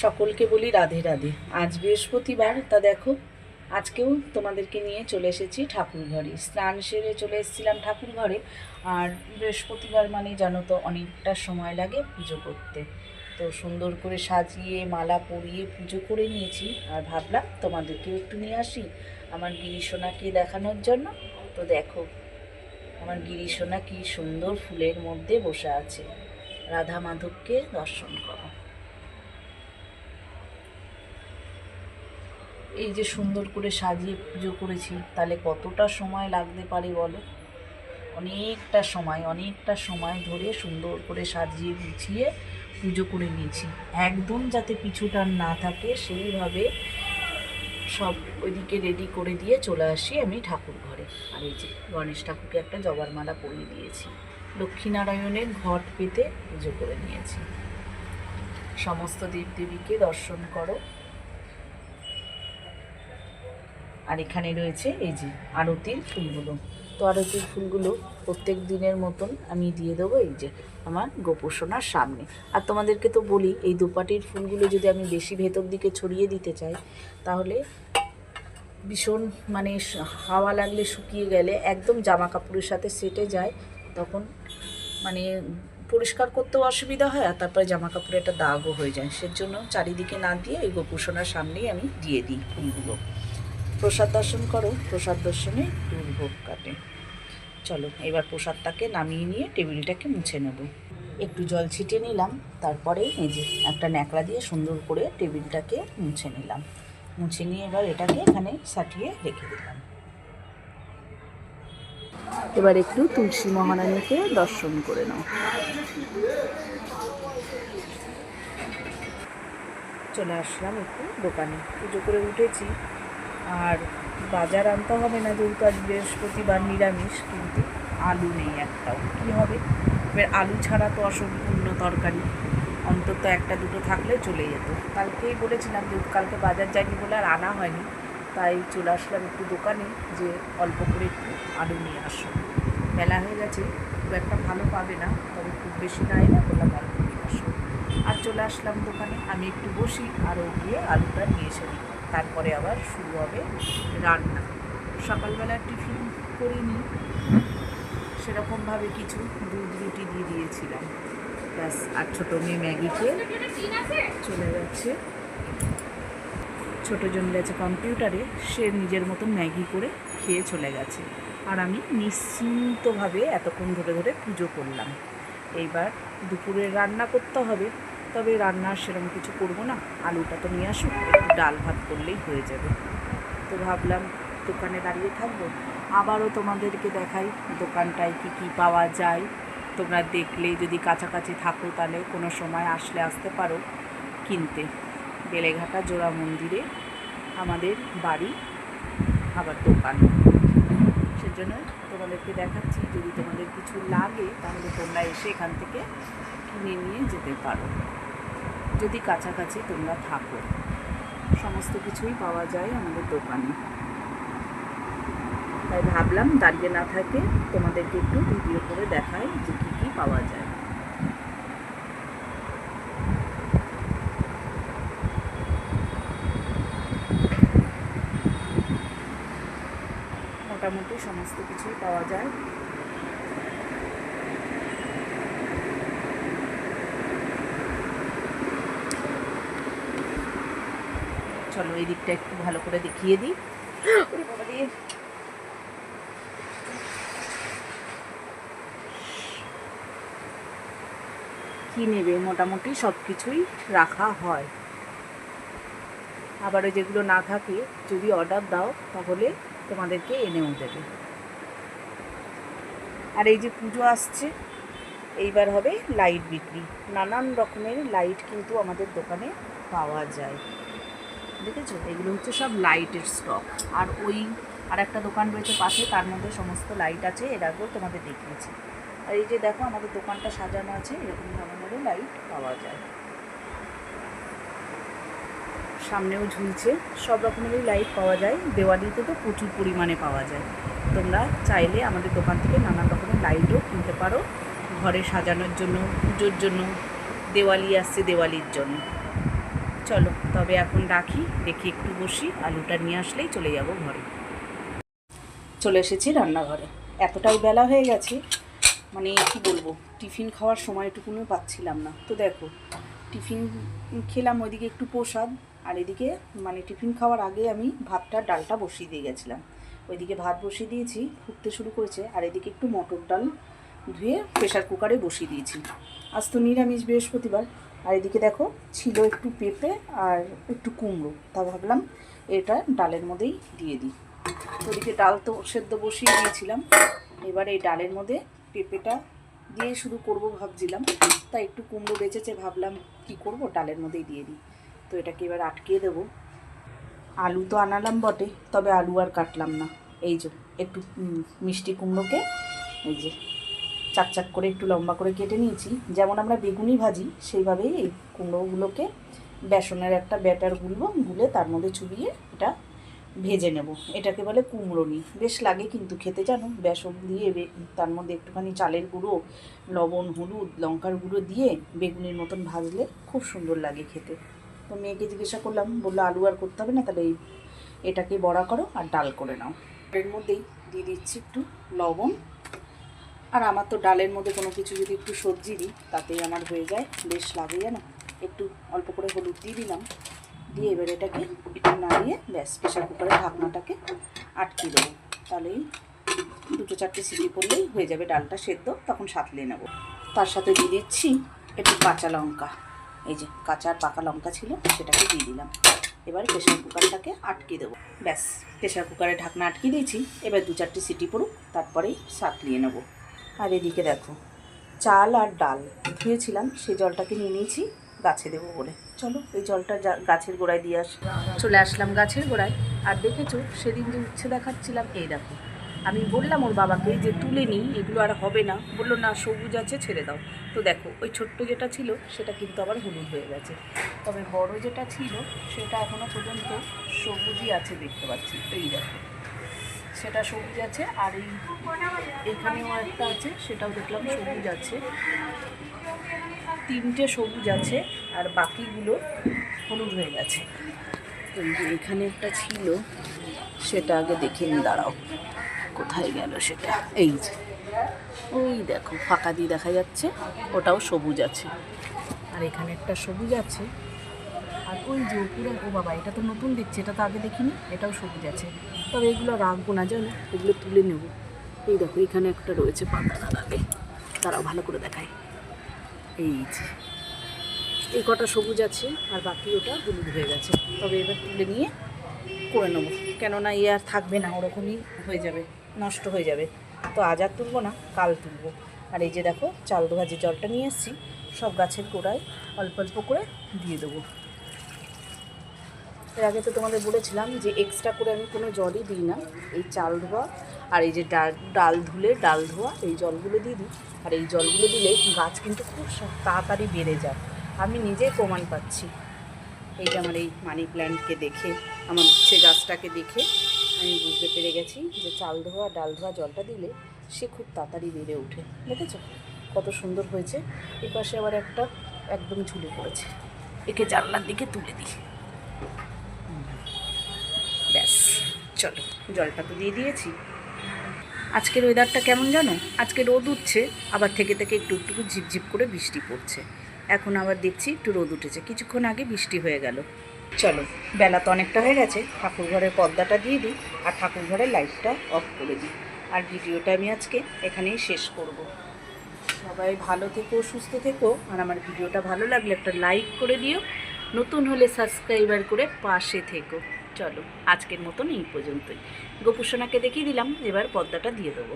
সকলকে বলি রাধে রাধে। আজ বৃহস্পতিবার, তা দেখো আজকেও তোমাদেরকে নিয়ে চলে এসেছি ঠাকুর ঘরে। স্নান সেরে চলে এসেছিলাম ঠাকুর ঘরে। আর বৃহস্পতিবার মানে জানো তো অনেকটা সময় লাগে পুজো করতে। তো সুন্দর করে সাজিয়ে মালা পরিয়ে পুজো করে নিয়েছি। আর ভাবলাম তোমাদেরকেও একটু নিয়ে আসি আমার গিরিশোনাকে দেখানোর জন্য। তো দেখো আমার গিরিশোনা কি সুন্দর ফুলের মধ্যে বসে আছে। রাধা মাধবকে দর্শন করো। এই যে সুন্দর করে সাজিয়ে পুজো করেছি, তাহলে কতটা সময় লাগতে পারে বলো। অনেকটা সময় ধরে সুন্দর করে সাজিয়ে গুছিয়ে পুজো করে নিয়েছি। একদম যাতে পিছুটান না থাকে সেইভাবে সব ওইদিকে রেডি করে দিয়ে চলে আসি আমি ঠাকুর ঘরে। আর এই যে গণেশ ঠাকুরকে একটা জবার মালা পরিয়ে দিয়েছি। লক্ষ্মীনারায়ণের ঘট পেতে পুজো করে নিয়েছি। সমস্ত দেবদেবীকে দর্শন করো। আর এখানে রয়েছে এই যে আরতির ফুলগুলো। তো আরতির ফুলগুলো প্রত্যেক দিনের মতন আমি দিয়ে দেবো এই যে আমার গোপোষণার সামনে। আর তোমাদেরকে তো বলি, এই দুপাটির ফুলগুলো যদি আমি বেশি ভেতর দিকে ছড়িয়ে দিতে চাই, তাহলে ভীষণ মানে হাওয়া লাগলে শুকিয়ে গেলে একদম জামা কাপড়ের সাথে সেটে যায়, তখন মানে পরিষ্কার করতেও অসুবিধা হয়। আর তারপরে জামা কাপড়ে একটা দাগও হয়ে যায়। সেজন্য চারিদিকে না দিয়ে এই গোপোষণার সামনেই আমি দিয়ে দিই ফুলগুলো। প্রসাদ দর্শন করো, প্রসাদ দর্শনে দুর্ভোগ কাটে। চলো এবার প্রসাদটাকে নামিয়ে নিয়ে টেবিলটাকে মুছে নেব। একটু জল ছিটিয়ে নিলাম, তারপরে এই যে একটা ন্যাকড়া দিয়ে সুন্দর করে টেবিলটাকে মুছে নিলাম। মুছে নিয়ে এবার এটাকে এখানে সাটিয়ে রেখে দিলাম। এবার একটু তুলসী মহারানীকে দর্শন করে নাও। চলে আসলাম একটু দোকানে, পুজো করে উঠেছি। আর বাজার আনতে হবে না, যেহেতু আজ বৃহস্পতিবার নিরামিষ, কিন্তু আলু নেই একটাও। কী হবে এবার, আলু ছাড়া তো অসম্পূর্ণ তরকারি, অন্তত একটা দুটো থাকলে চলে যেত। কালকেই বলেছিলাম, যেহেতু কালকে বাজার যায়নি বলে আর আনা হয়নি, তাই চলে আসলাম একটু দোকানে যে অল্প করে একটু আলু নিয়ে আসো। বেলা হয়ে গেছে, খুব একটা ভালো পাবে না, তবে খুব বেশি নাই না, বললাম অল্প নিয়ে আসো। আর চলে আসলাম দোকানে, আমি একটু বসি আর ও গিয়ে আলুটা নিয়ে এসে নিই। তারপরে আবার শুরু হবে রান্না। সকালবেলা টিফিন করিনি সেরকমভাবে, কিছু দুধ রুটি দিয়ে দিয়েছিলাম ব্যাস। আর ছোটো মেয়ে ম্যাগি খেয়ে চলে যাচ্ছে, ছোটোজন গেছে কম্পিউটারে, সে নিজের মতন ম্যাগি করে খেয়ে চলে গেছে। আর আমি নিশ্চিন্তভাবে এতক্ষণ ধরে ধরে পুজো করলাম। এইবার দুপুরের রান্না করতে হবে, তবে রান্নার সেরকম কিছু করবো না। আলুটা তো নিয়ে আসুক, একটু ডাল ভাত করলেই হয়ে যাবে। তো ভাবলাম দোকানে দাঁড়িয়ে থাকবো, আবারও তোমাদেরকে দেখাই দোকানটায় কি কি পাওয়া যায়। তোমরা দেখলে যদি কাছাকাছি থাকো, তাহলে কোনো সময় আসলে আসতে পারো কিনতে। বেলেঘাটা জোড়া মন্দিরে আমাদের বাড়ি, আবার দোকান, সেজন্য তোমাদেরকে দেখাচ্ছি। যদি তোমাদের কিছু লাগে তাহলে তোমরা এসে এখান থেকে কিনে নিয়ে যেতে পারো, যদি কাছাকাছি তোমরা থাকো। সমস্ত কিছুই পাওয়া যায় আমাদের দোকানে, তাই ভাবলাম দাঁড়িয়ে না থাকে তোমাদেরকে একটু ভিডিও করে দেখাই যে কী কী পাওয়া যায়। মোটামুটি সমস্ত কিছুই পাওয়া যায়। চলো এই দিকটা একটু ভালো করে দেখিয়ে দিই। কি নেবে, মোটামুটি সব কিছুই রাখা হয়। আবারও যেগুলো না থাকে যদি অর্ডার দাও তাহলে তোমাদেরকে এনেও দেবে। আর এই যে পুজো আসছে, এইবার হবে লাইট বিক্রি। নানান রকমের লাইট কিন্তু আমাদের দোকানে পাওয়া যায়, দেখেছো? এগুলো হচ্ছে সব লাইটের স্টক। আর ওই আর একটা দোকান রয়েছে পাশে, তার মধ্যে সমস্ত লাইট আছে, এর আগেও তোমাদের দেখিয়েছি। আর এই যে দেখো আমাদের দোকানটা সাজানো আছে, এরকম ধরনেরও লাইট পাওয়া যায়। সামনেও ঝুলছে, সব রকমেরই লাইট পাওয়া যায়। দেওয়ালিতে তো প্রচুর পরিমাণে পাওয়া যায়। তোমরা চাইলে আমাদের দোকান থেকে নানান রকমের লাইটও কিনতে পারো, ঘরে সাজানোর জন্য, পুজোর জন্য। দেওয়ালি আসছে, দেওয়ালির জন্য। চলো তবে এখন রাখি, দেখি একটু বসি, আলুটা নিয়ে আসলেই চলে যাব ঘরে। চলে এসেছি রান্নাঘরে। এতটাই বেলা হয়ে গেছে, মানে কী বলবো, টিফিন খাওয়ার সময়টুকুনও পাচ্ছিলাম না। তো দেখো টিফিন খেলাম, ওইদিকে একটু প্রসাদ, আর এদিকে মানে টিফিন খাওয়ার আগে আমি ডালটা বসিয়ে দিয়ে গেছিলাম। ওইদিকে ভাত বসিয়ে দিয়েছি, ফুটতে শুরু করেছে, আর এদিকে একটু মটর ডাল ধুয়ে প্রেশার কুকারে বসিয়ে দিয়েছি। আজ তো নিরামিষ, বৃহস্পতিবার। আর এদিকে দেখো ছিল একটু পেঁপে আর একটু কুমড়ো, তা ভাবলাম এটা ডালের মধ্যেই দিয়ে দিই। ওদিকে ডাল তো সেদ্ধ বসিয়ে দিয়েছিলাম, এবার এই ডালের মধ্যে পেঁপেটা দিয়ে শুধু করব ভাবছিলাম, তাই একটু কুমড়ো বেঁচেছে, ভাবলাম কি করব, ডালের মধ্যেই দিয়ে দিই। তো এটাকে এবার আটকিয়ে দেবো। আলু তো আনালাম বটে, তবে আলু আর কাটলাম না। এই যে একটু মিষ্টি কুমড়োকে এই যে চাক চাক করে একটু লম্বা করে কেটে নিয়েছি, যেমন আমরা বেগুনি ভাজি সেইভাবেই এই কুমড়োগুলোকে বেসনের একটা ব্যাটার গুলে তার মধ্যে চুবিয়ে এটা ভেজে নেব। এটাকে বলে কুমড়োনি। বেশ লাগে কিন্তু খেতে, জানো, বেসন দিয়ে তার মধ্যে একটুখানি চালের গুঁড়ো, লবণ, হলুদ, লঙ্কার গুঁড়ো দিয়ে বেগুনির মতন ভাজলে খুব সুন্দর লাগে খেতে। তো মেয়েকে জিজ্ঞাসা করলাম, বললো আলু আর করতে হবে না, তাহলে এটাকে বড়া করো আর ডাল করে নাও। এর মধ্যেই দিয়ে দিচ্ছি একটু লবণ, আর আমার তো ডালের মধ্যে কোনো কিছু যদি একটু সবজি দিই তাতেই আমার হয়ে যায়, বেশ লাগে জানো। একটু অল্প করে হলুদ দিয়ে দিলাম, দিয়ে এবার এটাকে একটু নাড়িয়ে ব্যাস প্রেশার কুকারের ঢাকনাটাকে আটকিয়ে দেবো। তাহলেই 2-4টে সিটি পড়লেই হয়ে যাবে ডালটা সেদ্ধ, তখন সাঁতলে নেব। তার সাথে দিয়ে দিচ্ছি একটু কাঁচা লঙ্কা, এই যে কাঁচা আর পাকা লঙ্কা ছিল সেটাকে দিয়ে দিলাম। এবার প্রেশার কুকারটাকে আটকিয়ে দেবো। ব্যাস প্রেশার কুকারের ঢাকনা আটকিয়ে দিয়েছি, এবার 2-4টে সিটি পড়ুক, তারপরেই সাঁতলিয়ে নেব। আর এদিকে দেখো চাল আর ডাল ধুয়েছিলাম, সেই জলটাকে নিয়ে নিয়েছি গাছে দেবো বলে। চলো এই জলটা গাছের গোড়ায় দিয়ে চলে আসলাম গাছের গোড়ায়। আর দেখেছো সেদিন যে উচ্ছে দেখাচ্ছিলাম, এই দেখো আমি বললাম ওর বাবাকে যে তুলে নিই, এগুলো আর হবে না, বললো না সবুজ আছে ছেড়ে দাও। তো দেখো ওই ছোট্ট যেটা ছিল সেটা কিন্তু আবার হলুদ হয়ে গেছে, তবে বড় যেটা ছিল সেটা এখনও পর্যন্ত সবুজই আছে, দেখতে পাচ্ছি। এই দেখো সেটা সবুজ আছে, আর এখানেও একটা আছে, সেটাও দেখলাম সবুজ আছে। 3টে সবুজ আছে আর বাকিগুলো হলুদ হয়ে গেছে। তো এখানে একটা ছিল, সেটা আগে দেখে নি, দাঁড়াও কোথায় গেল সেটা। এই যে ওই দেখো ফাঁকা দিয়ে দেখা যাচ্ছে, ওটাও সবুজ আছে। আর এখানে একটা সবুজ আছে, আর ওই যে পুরো, ও বাবা এটা তো নতুন দেখছি, এটা তো আগে দেখিনি, এটাও সবুজ আছে। তবে এগুলো রাখবো না জানো, এগুলো তুলে নেব। এই দেখো এখানে একটা রয়েছে পাতা দাঁড়াবে, দাঁড়াও ভালো করে দেখায়। এই যে এই কটা সবুজ আছে আর বাকি ওটা হলুদ হয়ে গেছে, তবে এবার তুলে নিয়ে করে নেবো, কেননা আর থাকবে না, ওরকমই হয়ে যাবে, নষ্ট হয়ে যাবে। তো আজ আর তুলবো না, কাল তুলবো। আর এই যে দেখো চাল ধোয়া যে জলটা নিয়ে এসেছি, সব গাছের গোড়ায় অল্প অল্প করে দিয়ে দেবো। এর আগে তো তোমাদের বলেছিলাম যে এক্সট্রা করে আমি কোনো জলই দিই না, এই চাল ধোয়া আর এই যে ডাল ধোয়া এই জলগুলো দিয়ে দিই। আর এই জলগুলো দিলে গাছ কিন্তু খুব তাড়াতাড়ি বেড়ে যায়, আমি নিজেই প্রমাণ পাচ্ছি। এই যে আমার এই মানি প্ল্যান্টকে দেখে, আমার উচ্ছে গাছটাকে দেখে আমি বুঝতে পেরে গেছি যে চাল ধোয়া ডাল ধোয়া জলটা দিলে সে খুব তাড়াতাড়ি বেড়ে ওঠে। দেখেছ কত সুন্দর হয়েছে। এই পাশে আবার একটা একদম ঝুলে পড়েছে, একে জানলার দিকে তুলে দিই। ব্যাস চলো, জলটা তো দিয়ে দিয়েছি। আজকের ওয়েদারটা কেমন জানো, আজকে রোদ উঠছে, আবার থেকে থেকে একটু একটু ঝিপঝিপ করে বৃষ্টি পড়ছে। এখন আবার দেখছি একটু রোদ উঠেছে, কিছুক্ষণ আগে বৃষ্টি হয়ে গেল। চলো বেলা তো অনেকটা হয়ে গেছে, ঠাকুর ঘরের পর্দাটা দিয়ে দিই আর ঠাকুর ঘরের লাইটটা অফ করে দিই। আর ভিডিওটা আমি আজকে এখানেই শেষ করব। সবাই ভালো থেকো, সুস্থ থেকো, আর আমার ভিডিওটা ভালো লাগলে একটা লাইক করে দিও, নতুন হলে সাবস্ক্রাইবার করে পাশে থেকো। চলো আজকের মতন এই পর্যন্তই। গোপুসোনাকে দেখিয়ে দিলাম, এবার পর্দাটা দিয়ে দেবো।